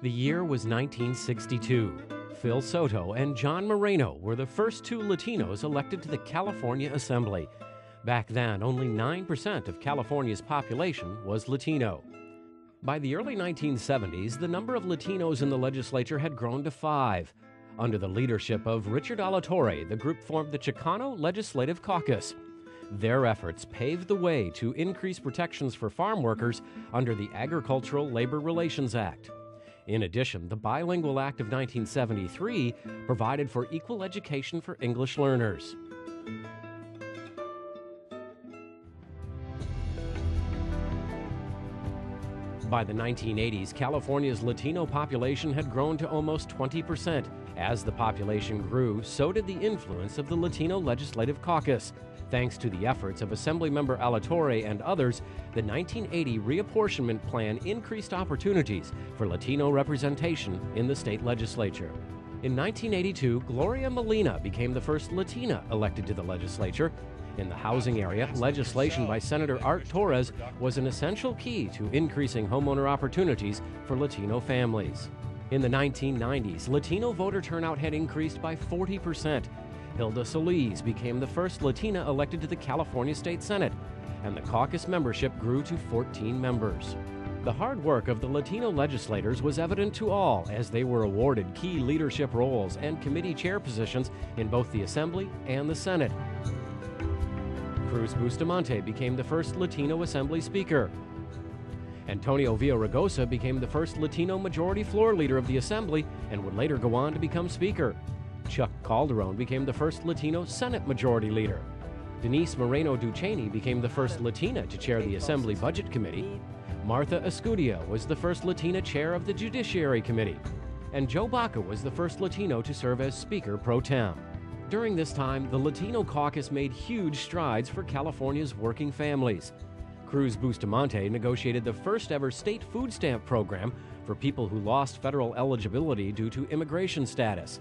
The year was 1962. Phil Soto and John Moreno were the first two Latinos elected to the California Assembly. Back then, only 9% of California's population was Latino. By the early 1970s, the number of Latinos in the legislature had grown to 5. Under the leadership of Richard Alatorre, the group formed the Chicano Legislative Caucus. Their efforts paved the way to increase protections for farm workers under the Agricultural Labor Relations Act. In addition, the Bilingual Act of 1973 provided for equal education for English learners. By the 1980s, California's Latino population had grown to almost 20%. As the population grew, so did the influence of the Latino Legislative Caucus. Thanks to the efforts of Assemblymember Alatorre and others, the 1980 reapportionment plan increased opportunities for Latino representation in the state legislature. In 1982, Gloria Molina became the first Latina elected to the legislature. In the housing area, legislation by Senator Art Torres was an essential key to increasing homeowner opportunities for Latino families. In the 1990s, Latino voter turnout had increased by 40%. Hilda Solis became the first Latina elected to the California State Senate, and the caucus membership grew to 14 members. The hard work of the Latino legislators was evident to all as they were awarded key leadership roles and committee chair positions in both the Assembly and the Senate. Cruz Bustamante became the first Latino Assembly Speaker. Antonio Villaraigosa became the first Latino majority floor leader of the Assembly and would later go on to become Speaker. Chuck Calderon became the first Latino Senate Majority Leader. Denise Moreno Duchesne became the first Latina to chair the Assembly Budget Committee. Martha Escudia was the first Latina chair of the Judiciary Committee. And Joe Baca was the first Latino to serve as Speaker pro tem. During this time, the Latino caucus made huge strides for California's working families. Cruz Bustamante negotiated the first ever state food stamp program for people who lost federal eligibility due to immigration status.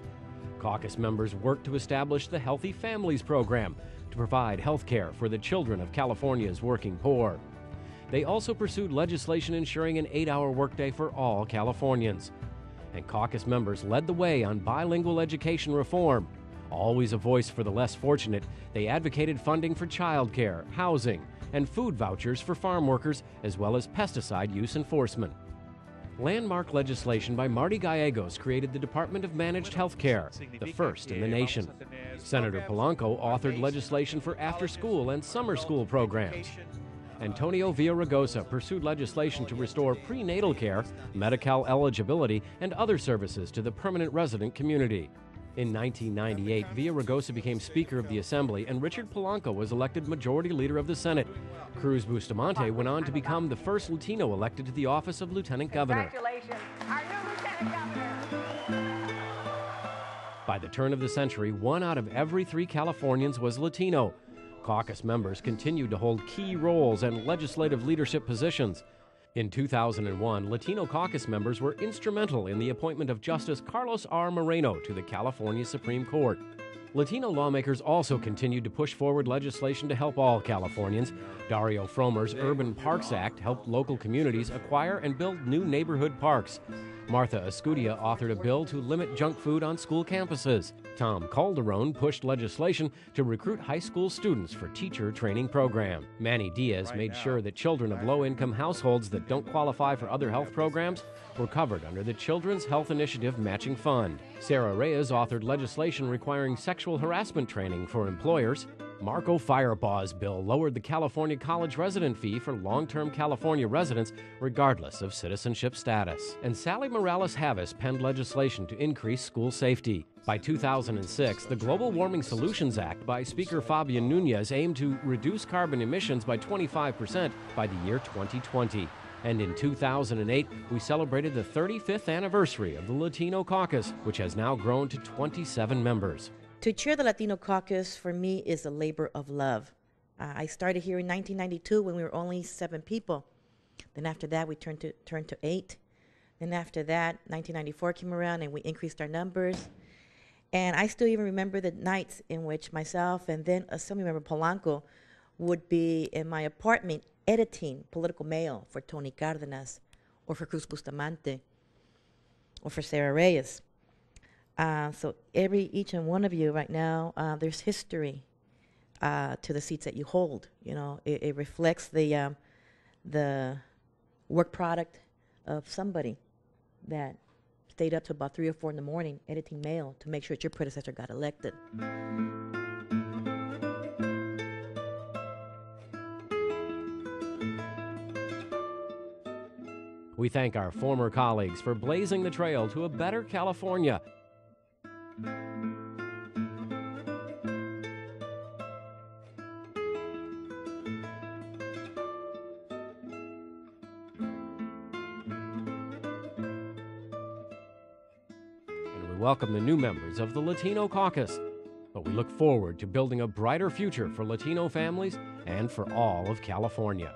Caucus members worked to establish the Healthy Families Program to provide health care for the children of California's working poor. They also pursued legislation ensuring an 8-hour workday for all Californians. And caucus members led the way on bilingual education reform. Always a voice for the less fortunate, they advocated funding for child care, housing, and food vouchers for farm workers, as well as pesticide use enforcement. Landmark legislation by Marty Gallegos created the Department of Managed Health Care, the first in the nation. Senator Polanco authored legislation for after-school and summer school programs. Antonio Villaraigosa pursued legislation to restore prenatal care, Medi-Cal eligibility, and other services to the permanent resident community. In 1998, Villaraigosa became Speaker of the Assembly, and Richard Polanco was elected Majority Leader of the Senate. Cruz Bustamante went on to become the first Latino elected to the office of Lieutenant Governor. Congratulations, our new Lieutenant Governor. By the turn of the century, 1 out of every 3 Californians was Latino. Caucus members continued to hold key roles and legislative leadership positions. In 2001, Latino caucus members were instrumental in the appointment of Justice Carlos R. Moreno to the California Supreme Court. Latino lawmakers also continued to push forward legislation to help all Californians. Dario Fromer's Urban Parks Act helped local communities acquire and build new neighborhood parks. Martha Escudia authored a bill to limit junk food on school campuses. Tom Calderon pushed legislation to recruit high school students for teacher training program. Manny Diaz made sure that children of low-income households that don't qualify for other health programs were covered under the Children's Health Initiative Matching Fund. Sarah Reyes authored legislation requiring sexual harassment training for employers. Marco Firebaugh's bill lowered the California college resident fee for long-term California residents regardless of citizenship status. And Sally Morales-Havis penned legislation to increase school safety. By 2006, the Global Warming Solutions Act by Speaker Fabian Nunez aimed to reduce carbon emissions by 25% by the year 2020. And in 2008, we celebrated the 35th anniversary of the Latino Caucus, which has now grown to 27 members. To chair the Latino Caucus, for me, is a labor of love. I started here in 1992 when we were only 7 people. Then after that, we turned to 8. Then after that, 1994 came around and we increased our numbers. And I still even remember the nights in which myself and then Assemblymember Polanco would be in my apartment editing political mail for Tony Cárdenas or for Cruz Bustamante. or for Sarah Reyes. So each and one of you right now, there's history to the seats that you hold. You know, it reflects the work product of somebody that stayed up to about 3 or 4 in the morning editing mail to make sure that your predecessor got elected. We thank our former colleagues for blazing the trail to a better California. And we welcome the new members of the Latino Caucus. But we look forward to building a brighter future for Latino families and for all of California.